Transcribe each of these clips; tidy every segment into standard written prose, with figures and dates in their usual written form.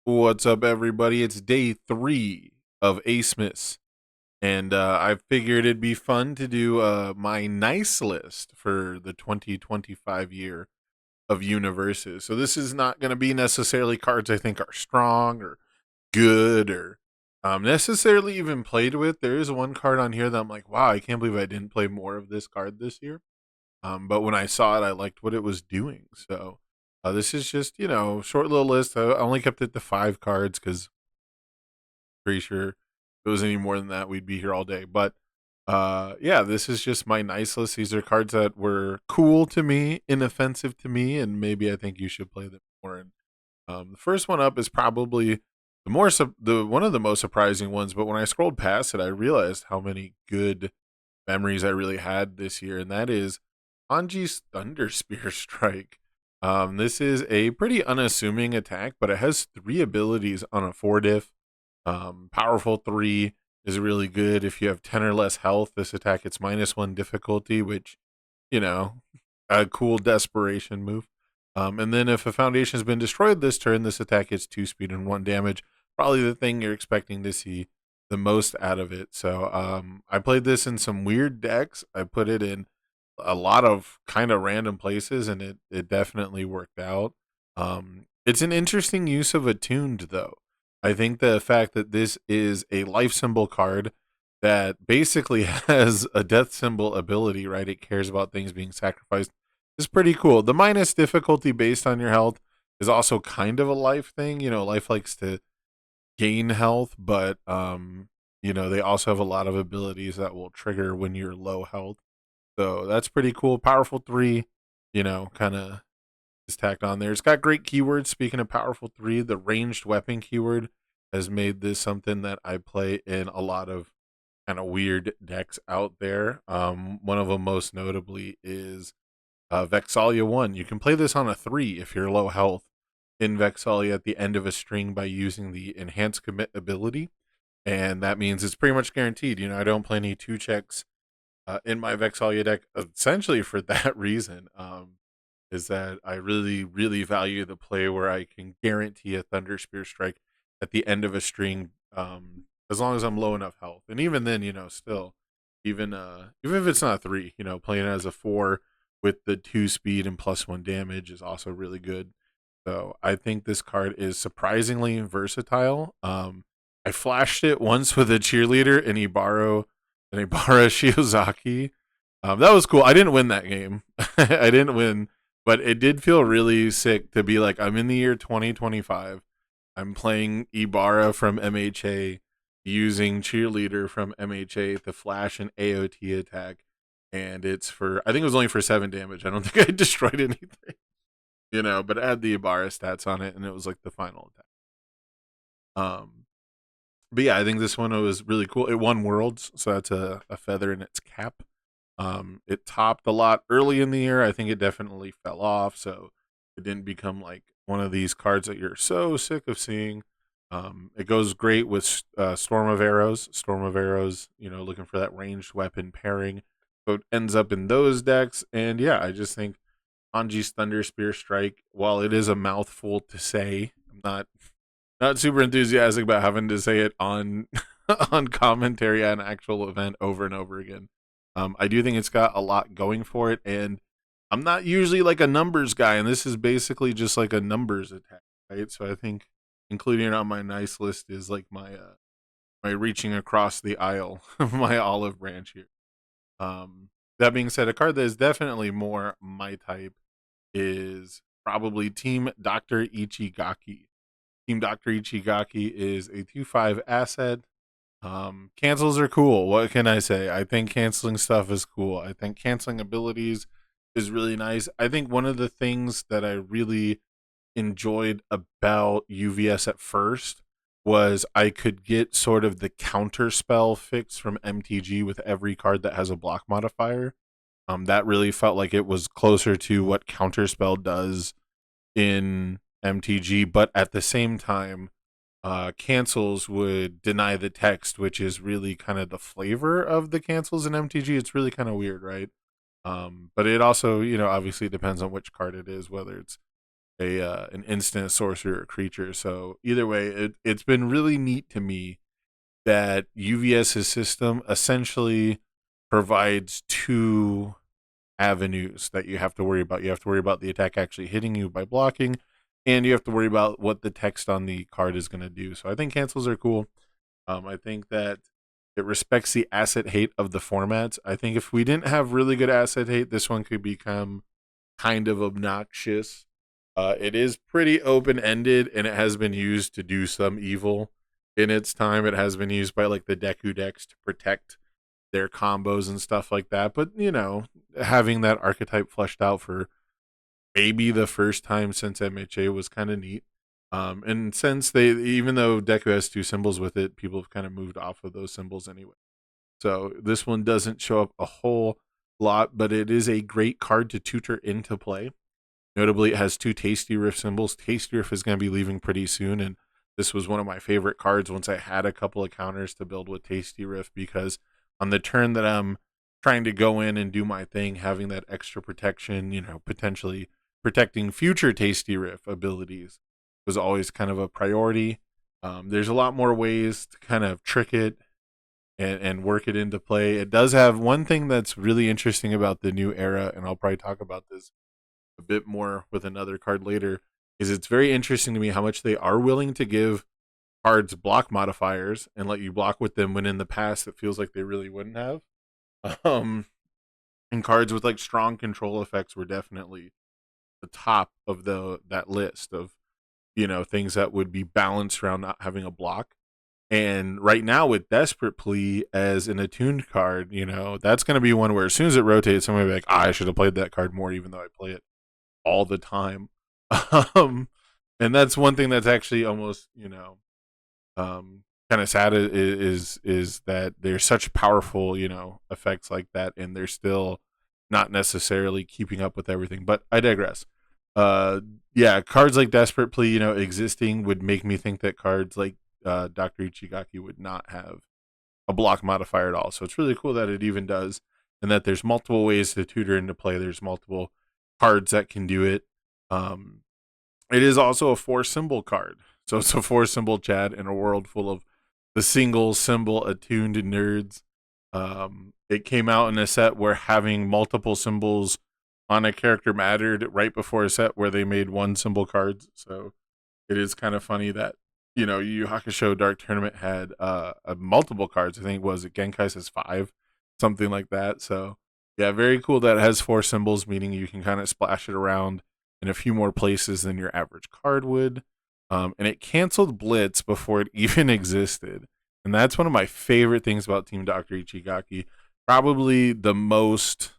What's up, everybody? It's day 3 of Acemas, and I figured it'd be fun to do my nice list for the 2025 year of universes. So this is not going to be necessarily cards I think are strong or good or necessarily even played with. There is one card on here that I'm like, wow, I can't believe I didn't play more of this card this year. But when I saw it, I liked what it was doing. So this is just, short little list. I only kept it to 5 cards because pretty sure if it was any more than that, we'd be here all day. But yeah, this is just my nice list. These are cards that were cool to me, inoffensive to me, and maybe I think you should play them more. And the first one up is probably the one of the most surprising ones. But when I scrolled past it, I realized how many good memories I really had this year, and that is Anji's Thunder Spear Strike. This is a pretty unassuming attack, but it has 3 abilities on a 4 diff. Powerful 3 is really good. If you have 10 or less health, this attack it's -1 difficulty, which, you know, a cool desperation move. And then if a foundation has been destroyed this turn, this attack gets 2 speed and 1 damage. Probably the thing you're expecting to see the most out of it. So I played this in some weird decks. I put it in a lot of kind of random places, and it definitely worked out. It's an interesting use of attuned, though. I think the fact that this is a life symbol card that basically has a death symbol ability, right? It cares about things being sacrificed. Is pretty cool. The minus difficulty based on your health is also kind of a life thing. Life likes to gain health, but they also have a lot of abilities that will trigger when you're low health. So that's pretty cool. Powerful 3, kind of is tacked on there. It's got great keywords. Speaking of powerful 3, the ranged weapon keyword has made this something that I play in a lot of kind of weird decks out there. One of them most notably is Vexalia 1. You can play this on a 3 if you're low health in Vexalia at the end of a string by using the enhanced commit ability. And that means it's pretty much guaranteed. I don't play any 2 checks in my Vexalia deck essentially for that reason. Is that I really, really value the play where I can guarantee a Thunder Spear Strike at the end of a string, as long as I'm low enough health. And even then, still, even if it's not 3, playing as a 4 with the 2 speed and +1 damage is also really good. So I think this card is surprisingly versatile. I flashed it once with a cheerleader in Ibara Shiozaki. That was cool. I didn't win that game. I didn't win, but it did feel really sick to be like, I'm in the year 2025. I'm playing Ibarra from MHA, using Cheerleader from MHA to flash an AOT attack. And I think it was only for 7 damage. I don't think I destroyed anything, but it had the Ibarra stats on it, and it was like the final attack. But yeah, I think this one was really cool. It won Worlds, so that's a feather in its cap. It topped a lot early in the year. I think it definitely fell off, so it didn't become like one of these cards that you're so sick of seeing. It goes great with Storm of Arrows. Storm of Arrows, looking for that ranged weapon pairing. So it ends up in those decks. And yeah, I just think Anji's Thunder Spear Strike, while it is a mouthful to say, I'm not super enthusiastic about having to say it on on commentary at an actual event over and over again. I do think it's got a lot going for it, and I'm not usually like a numbers guy, and this is basically just like a numbers attack, right? So I think including it on my nice list is like my reaching across the aisle, my olive branch here. That being said, a card that is definitely more my type is probably Team Dr. Ichigaki. Team Dr. Ichigaki is a 2/5 asset. Cancels are cool. What can I say? I think canceling stuff is cool. I think canceling abilities is really nice. I think one of the things that I really enjoyed about UVS at first was I could get sort of the counter spell fix from MTG with every card that has a block modifier. That really felt like it was closer to what counterspell does in MTG, but at the same time, cancels would deny the text, which is really kind of the flavor of the cancels in MTG. It's really kind of weird, right? But it also, obviously depends on which card it is, whether it's a an instant sorcerer or creature. So either way, it's been really neat to me that UVS's system essentially provides two avenues that you have to worry about. You have to worry about the attack actually hitting you by blocking, and you have to worry about what the text on the card is going to do. So I think cancels are cool. I think that it respects the asset hate of the formats. I think if we didn't have really good asset hate, this one could become kind of obnoxious. It is pretty open ended, and it has been used to do some evil in its time. It has been used by like the Deku decks to protect their combos and stuff like that. But having that archetype fleshed out for maybe the first time since MHA was kind of neat. And since even though Deku has two symbols with it, people have kind of moved off of those symbols anyway. So this one doesn't show up a whole lot, but it is a great card to tutor into play. Notably, it has two Tasty Riff symbols. Tasty Riff is going to be leaving pretty soon, and this was one of my favorite cards once I had a couple of counters to build with Tasty Riff, because on the turn that I'm trying to go in and do my thing, having that extra protection, potentially protecting future Tasty Riff abilities was always kind of a priority. There's a lot more ways to kind of trick it and work it into play. It does have one thing that's really interesting about the new era, and I'll probably talk about this a bit more with another card later, is it's very interesting to me how much they are willing to give cards block modifiers and let you block with them, when in the past it feels like they really wouldn't have. And cards with like strong control effects were definitely the top of that list of things that would be balanced around not having a block. And right now with Desperate Plea as an attuned card, that's going to be one where as soon as it rotates, somebody will be like, I should have played that card more, even though I play it all the time. And that's one thing that's actually almost, kind of sad is that there's such powerful, effects like that, and they're still not necessarily keeping up with everything. But I digress. Yeah, cards like Desperate Plea, existing would make me think that cards like Dr. Ichigaki would not have a block modifier at all. So it's really cool that it even does, and that there's multiple ways to tutor into play. There's multiple cards that can do it. It is also a 4-symbol card. So it's a 4-symbol Chad in a world full of the single symbol attuned nerds. It came out in a set where having multiple symbols on a character mattered, right before a set where they made 1-symbol cards. So it is kind of funny that Yu Yu Hakusho Dark Tournament had multiple cards. I think was it Genkai says 5, something like that. So yeah, very cool that it has 4 symbols, meaning you can kind of splash it around in a few more places than your average card would. And it canceled Blitz before it even existed. And that's one of my favorite things about Team Dr. Ichigaki. Probably the most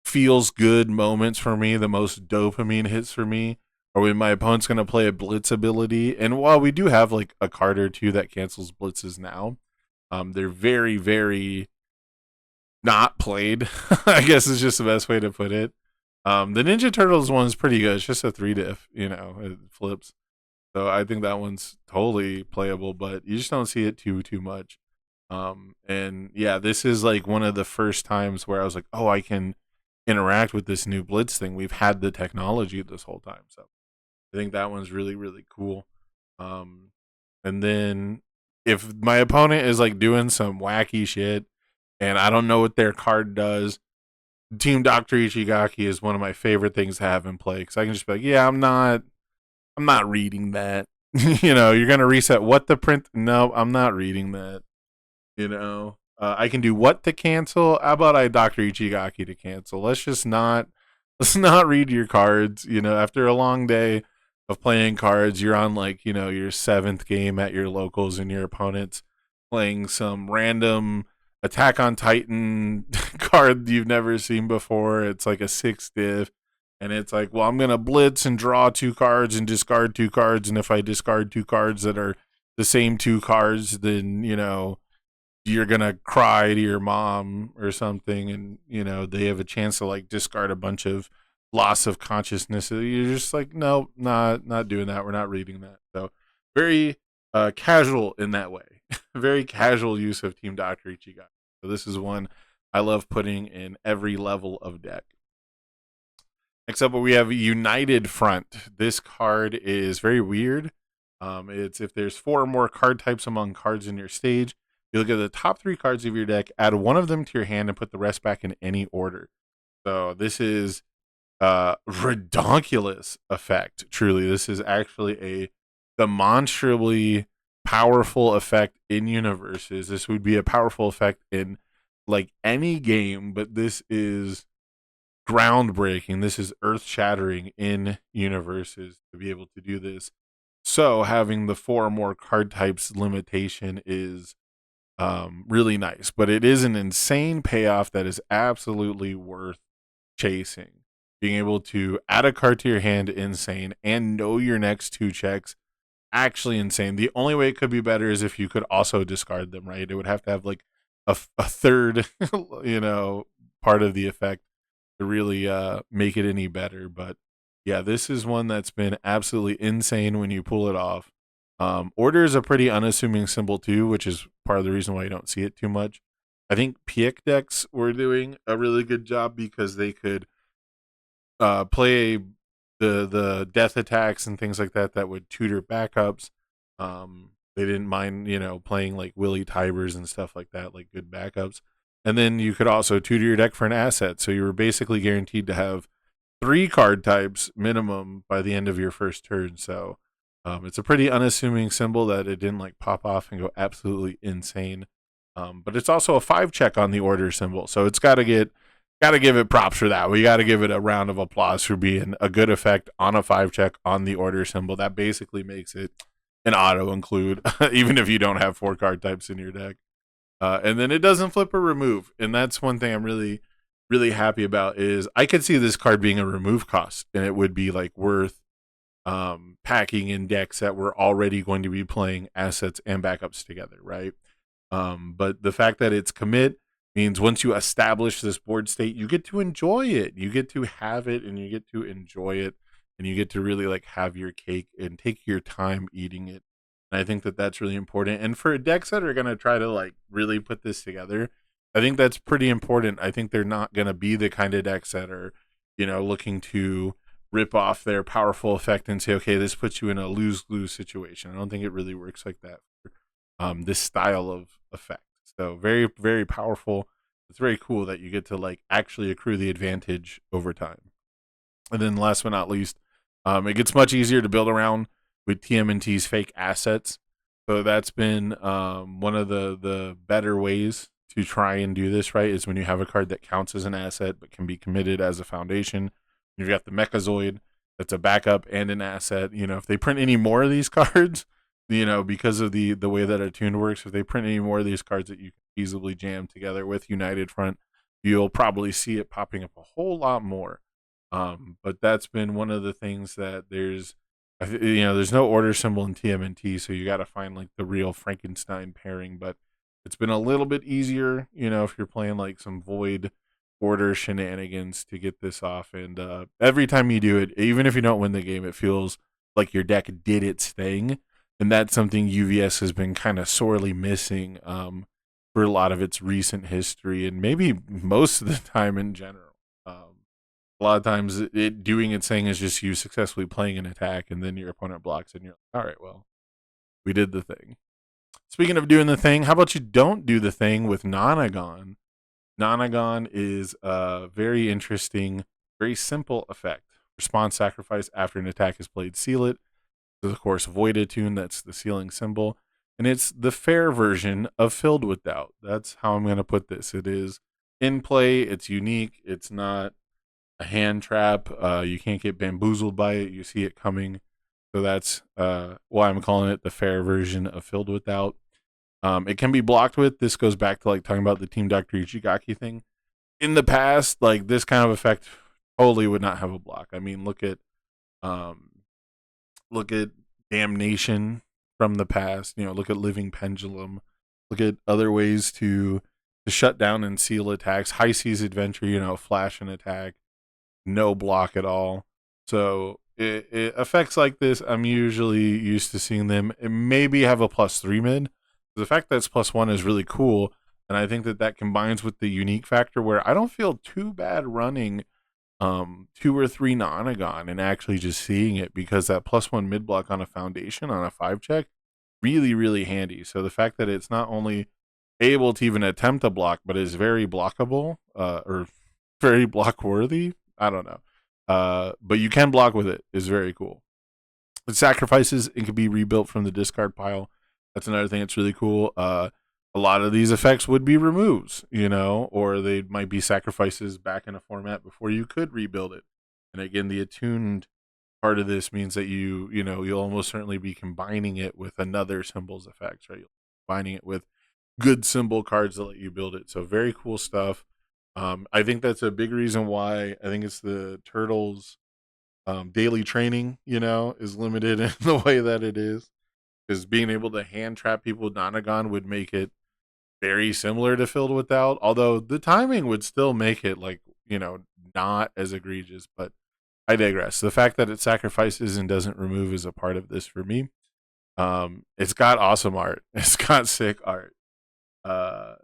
feels good moments for me, the most dopamine hits for me, or when my opponent's going to play a Blitz ability. And while we do have like a card or two that cancels Blitzes now, they're very, very not played. I guess is just the best way to put it. The Ninja Turtles one is pretty good. It's just a 3-diff, it flips. So I think that one's totally playable, but you just don't see it too much. And yeah, this is like one of the first times where I was like, oh, I can interact with this new Blitz thing. We've had the technology this whole time. So I think that one's really, really cool. And then if my opponent is like doing some wacky shit and I don't know what their card does, Team Dr. Ichigaki is one of my favorite things to have in play, because I can just be like, yeah, I'm not reading that. You're gonna reset what to print. No, I'm not reading that. I can do what to cancel. How about I Dr. Ichigaki to cancel? Let's not read your cards. After a long day of playing cards, you're on like, your 7th game at your locals, and your opponent's playing some random Attack on Titan card you've never seen before. It's like a 6-diff. And it's like, well, I'm going to blitz and draw 2 cards and discard 2 cards. And if I discard 2 cards that are the same 2 cards, then, you're going to cry to your mom or something. And, they have a chance to like discard a bunch of loss of consciousness. You're just like, no, not doing that. We're not reading that. So very casual in that way. Very casual use of Team Dr. Ichigaki. So this is one I love putting in every level of deck. Next up, we have United Front. This card is very weird. It's if there's 4 or more card types among cards in your stage, you look at the top 3 cards of your deck, add one of them to your hand, and put the rest back in any order. So this is redonkulous effect. Truly, this is actually a demonstrably powerful effect in universes. This would be a powerful effect in like any game, but this is groundbreaking. This is earth shattering in universes to be able to do this. So having the 4 or more card types limitation is really nice, but it is an insane payoff that is absolutely worth chasing. Being able to add a card to your hand, insane, and know your next 2 checks, actually insane. The only way it could be better is if you could also discard them, right? It would have to have like a third, part of the effect to really make it any better. But yeah, this is one that's been absolutely insane when you pull it off. Order is a pretty unassuming symbol too, which is part of the reason why you don't see it too much. I think Piek decks were doing a really good job because they could play the death attacks and things like that would tutor backups. They didn't mind, playing like Willie Tybers and stuff like that, like good backups. And then you could also tutor your deck for an asset. So you were basically guaranteed to have 3 card types minimum by the end of your first turn. So it's a pretty unassuming symbol that it didn't like pop off and go absolutely insane. But it's also a 5 check on the order symbol. So it's got to give it props for that. We got to give it a round of applause for being a good effect on a 5 check on the order symbol. That basically makes it an auto include, even if you don't have 4 card types in your deck. And then it doesn't flip or remove. And that's one thing I'm really, really happy about is I could see this card being a remove cost, and it would be like worth packing in decks that were already going to be playing assets and backups together, right? But the fact that it's commit means once you establish this board state, you get to enjoy it. You get to have it and you get to enjoy it, and you get to really like have your cake and take your time eating it. And I think that that's really important. And for decks that are going to try to like really put this together, I think that's pretty important. I think they're not going to be the kind of decks that are, looking to rip off their powerful effect and say, okay, this puts you in a lose-lose situation. I don't think it really works like that for this style of effect. So very, very powerful. It's very cool that you get to like actually accrue the advantage over time. And then last but not least, it gets much easier to build around with TMNT's fake assets. So that's been one of the better ways to try and do this, right? Is when you have a card that counts as an asset but can be committed as a foundation. You've got the Mechazoid that's a backup and an asset. If they print any more of these cards, because of the way that Attuned works, if they print any more of these cards that you can easily jam together with United Front, you'll probably see it popping up a whole lot more. But that's been one of the things that there's no order symbol in TMNT, so you got to find like the real Frankenstein pairing. But it's been a little bit easier, if you're playing like some void order shenanigans to get this off. And every time you do it, even if you don't win the game, it feels like your deck did its thing. And that's something UVS has been kind of sorely missing for a lot of its recent history, and maybe most of the time in general. A lot of times it doing its thing is just you successfully playing an attack, and then your opponent blocks, and you're like, all right, well, we did the thing. Speaking of doing the thing, how about you don't do the thing with Nonagon? Nonagon is a very interesting, very simple effect. Response sacrifice after an attack is played, seal it. Of course, Void Attune, that's the sealing symbol. And it's the fair version of Filled with Doubt. That's how I'm going to put this. It is in play, it's unique, it's not a hand trap. You can't get bamboozled by it, you see it coming. So that's why I'm calling it the fair version of Filled with Doubt. It can be blocked with. This goes back to like talking about the Team Dr. Ichigaki thing. In the past, like this kind of effect totally would not have a block. I mean, look at Damnation from the past. Look at Living Pendulum. Look at other ways to shut down and seal attacks. High Seas Adventure, flash an attack, no block at all. So it effects like this, I'm usually used to seeing them maybe have a +3 mid. The fact that it's +1 is really cool, and I think that combines with the unique factor where I don't feel too bad running 2 or 3 Nonagon and actually just seeing it, because that +1 mid block on a foundation on a 5 check, really, really handy. So the fact that it's not only able to even attempt a block, but is very blockable, or very block worthy. I don't know. But you can block with it is very cool. It sacrifices, it can be rebuilt from the discard pile. That's another thing that's really cool. A lot of these effects would be removes, or they might be sacrifices back in a format before you could rebuild it. And again, the attuned part of this means that you'll almost certainly be combining it with another symbol's effects, right? You're combining it with good symbol cards that let you build it. So very cool stuff. I think that's a big reason why I think it's the Turtles daily training, is limited in the way that it is. Because being able to hand trap people with Nonagon would make it very similar to Filled Without, although the timing would still make it not as egregious. But I digress. The fact that it sacrifices and doesn't remove is a part of this for me. It's got awesome art. It's got sick art. Uh,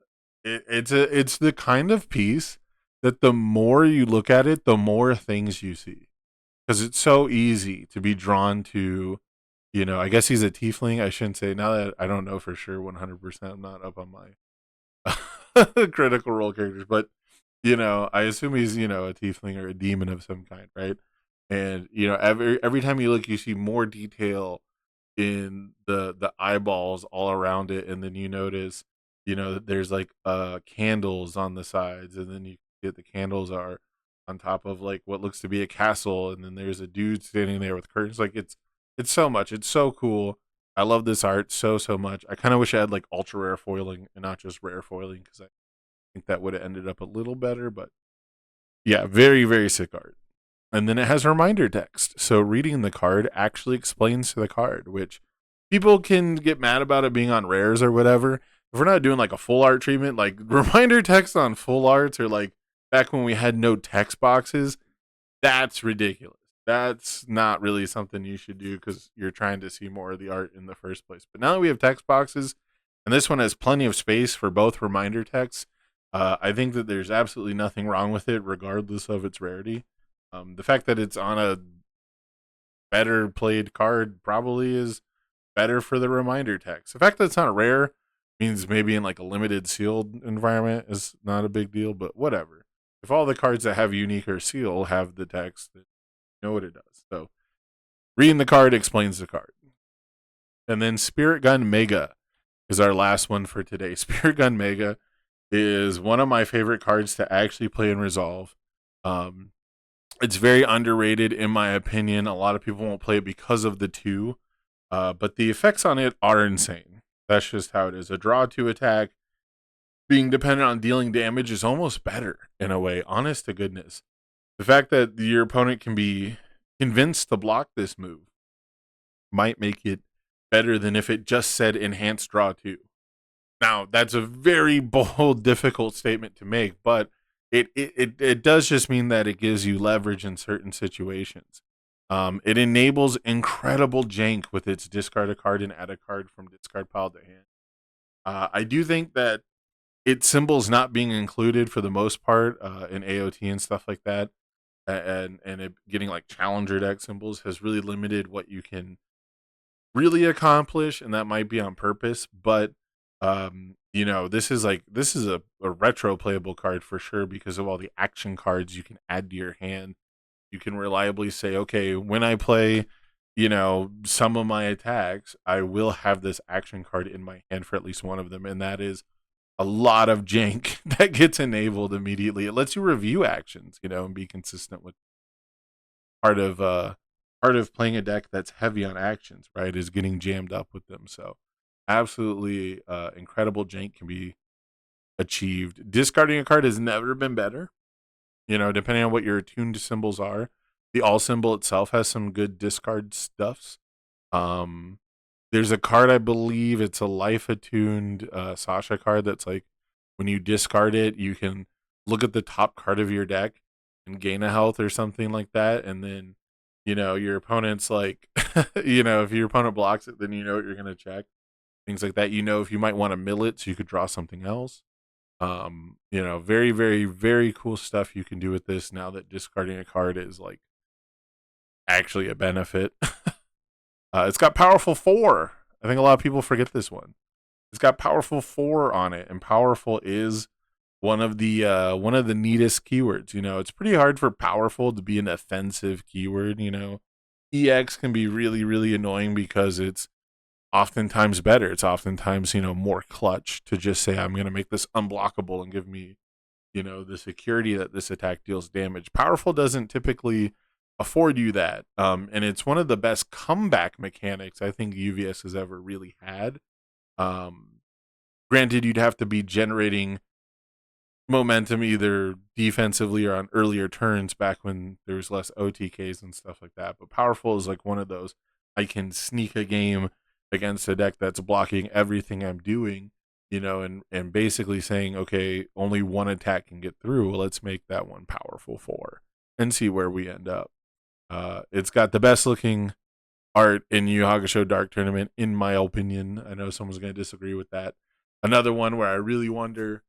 it's the kind of piece that the more you look at it, the more things you see, because it's so easy to be drawn to. I guess he's a tiefling. I shouldn't say, now that I don't know for sure 100%. I'm not up on my critical role characters, but I assume he's a tiefling or a demon of some kind, right? And every time you look, you see more detail in the eyeballs all around it, and then you notice that there's like candles on the sides, and then you get the candles are on top of like what looks to be a castle, and then there's a dude standing there with curtains. Like it's so much. It's so cool. I love this art so much. I kind of wish I had like ultra rare foiling and not just rare foiling, because I think that would have ended up a little better. But yeah, very, very sick art. And then it has reminder text. So reading the card actually explains to the card, which people can get mad about it being on rares or whatever. If we're not doing like a full art treatment, like reminder text on full arts, or like back when we had no text boxes, that's ridiculous. That's not really something you should do, because you're trying to see more of the art in the first place. But now that we have text boxes, and this one has plenty of space for both reminder text, I think that there's absolutely nothing wrong with it, regardless of its rarity. The fact that it's on a better played card probably is better for the reminder text. The fact that it's not rare means maybe in like a limited sealed environment is not a big deal, but whatever. If all the cards that have unique or seal have the text, then you know what it does. So reading the card explains the card. And then Spirit Gun Mega is our last one for today. Spirit Gun Mega is one of my favorite cards to actually play and resolve. It's very underrated in my opinion. A lot of people won't play it because of the 2, but the effects on it are insane. That's just how it is. A draw 2 attack being dependent on dealing damage is almost better in a way, honest to goodness. The fact that your opponent can be convinced to block this move might make it better than if it just said enhanced draw 2. Now, that's a very bold, difficult statement to make, but it does just mean that it gives you leverage in certain situations. It enables incredible jank with its discard a card and add a card from discard pile to hand. I do think that its symbols not being included for the most part in AOT and stuff like that, and it getting like challenger deck symbols, has really limited what you can really accomplish, and that might be on purpose. But this is a retro playable card for sure, because of all the action cards you can add to your hand. You can reliably say, okay, when I play some of my attacks, I will have this action card in my hand for at least one of them, and that is a lot of jank that gets enabled immediately. It lets you review actions, and be consistent with part of playing a deck that's heavy on actions, right, is getting jammed up with them. So absolutely incredible jank can be achieved. Discarding a card has never been better, depending on what your attuned symbols are. The all symbol itself has some good discard stuffs. There's a card, I believe it's a life attuned Sasha card, that's like when you discard it, you can look at the top card of your deck and gain a health or something like that. And then, your opponent's like, if your opponent blocks it, then what you're going to check. Things like that. If you might want to mill it so you could draw something else. Very, very, very cool stuff you can do with this now that discarding a card is like actually a benefit. It's got powerful 4. I think a lot of people forget this one. It's got powerful 4 on it, and powerful is one of the neatest keywords. It's pretty hard for powerful to be an offensive keyword. EX can be really, really annoying because it's oftentimes better. It's oftentimes, more clutch to just say, I'm going to make this unblockable and give me, the security that this attack deals damage. Powerful doesn't typically afford you that. And it's one of the best comeback mechanics I think UVS has ever really had. Granted, you'd have to be generating momentum either defensively or on earlier turns back when there was less OTKs and stuff like that. But powerful is like one of those. I can sneak a game against a deck that's blocking everything I'm doing, and basically saying, okay, only one attack can get through. Well, let's make that one powerful 4 and see where we end up. It's got the best looking art in Yu Hakusho Dark Tournament, in my opinion. I know someone's going to disagree with that. Another one where I really wonder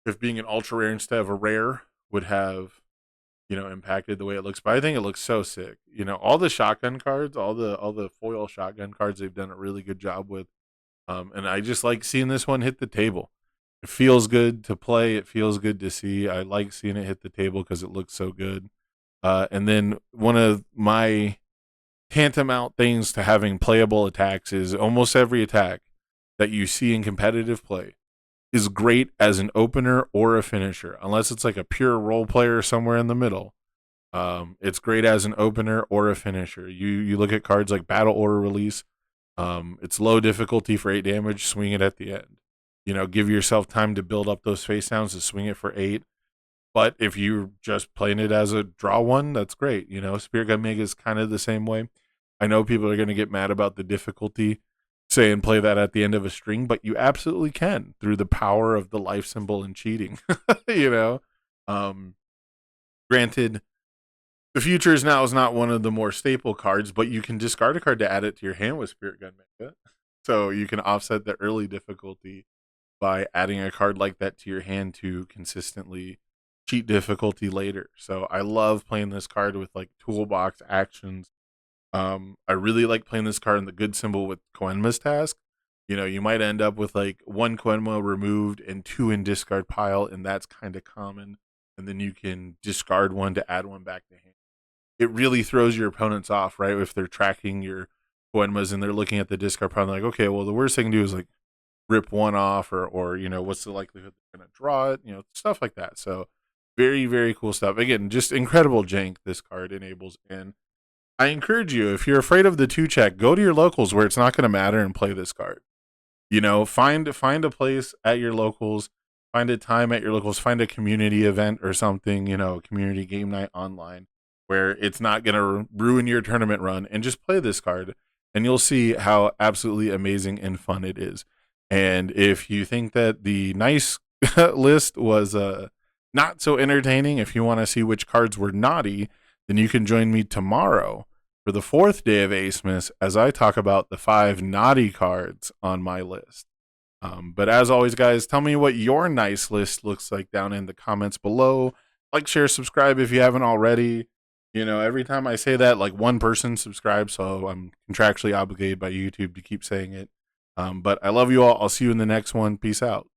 if being an ultra rare instead of a rare would have, impacted the way it looks. But I think it looks so sick. All the shotgun cards, all the foil shotgun cards, they've done a really good job with. And I just like seeing this one hit the table. It feels good to play. It feels good to see. I like seeing it hit the table because it looks so good. And then one of my tantamount things to having playable attacks is almost every attack that you see in competitive play is great as an opener or a finisher, unless it's like a pure role player somewhere in the middle. It's great as an opener or a finisher. You look at cards like Battle Order Release. It's low difficulty for 8 damage. Swing it at the end. Give yourself time to build up those face downs to swing it for 8. But if you're just playing it as a draw one, that's great. Spirit Gun Mega is kind of the same way. I know people are going to get mad about the difficulty, say, and play that at the end of a string, but you absolutely can through the power of the life symbol and cheating. Granted, the Futures now is not one of the more staple cards, but you can discard a card to add it to your hand with Spirit Gun Mega. So you can offset the early difficulty by adding a card like that to your hand to consistently cheat difficulty later. So I love playing this card with like toolbox actions. I really like playing this card in the good symbol with Koenma's Task. You might end up with like 1 Koenma removed and 2 in discard pile, and that's kind of common. And then you can discard 1 to add 1 back to hand. It really throws your opponents off, right? If they're tracking your Koenmas and they're looking at the discard pile, like, okay, well, the worst they can do is like rip 1 off, or what's the likelihood they're going to draw it? Stuff like that. So very, very cool stuff. Again, just incredible jank this card enables. And I encourage you, if you're afraid of the 2-check, go to your locals where it's not going to matter and play this card. Find a place at your locals, find a time at your locals, find a community event or something, community game night online where it's not going to ruin your tournament run, and just play this card, and you'll see how absolutely amazing and fun it is. And if you think that the nice list was not so entertaining, if you want to see which cards were naughty, then you can join me tomorrow for the 4th day of Acemas as I talk about the 5 naughty cards on my list. But as always, guys, tell me what your nice list looks like down in the comments below. Like, share, subscribe if you haven't already. Every time I say that, like, one person subscribes, so I'm contractually obligated by YouTube to keep saying it. But I love you all. I'll see you in the next one. Peace out.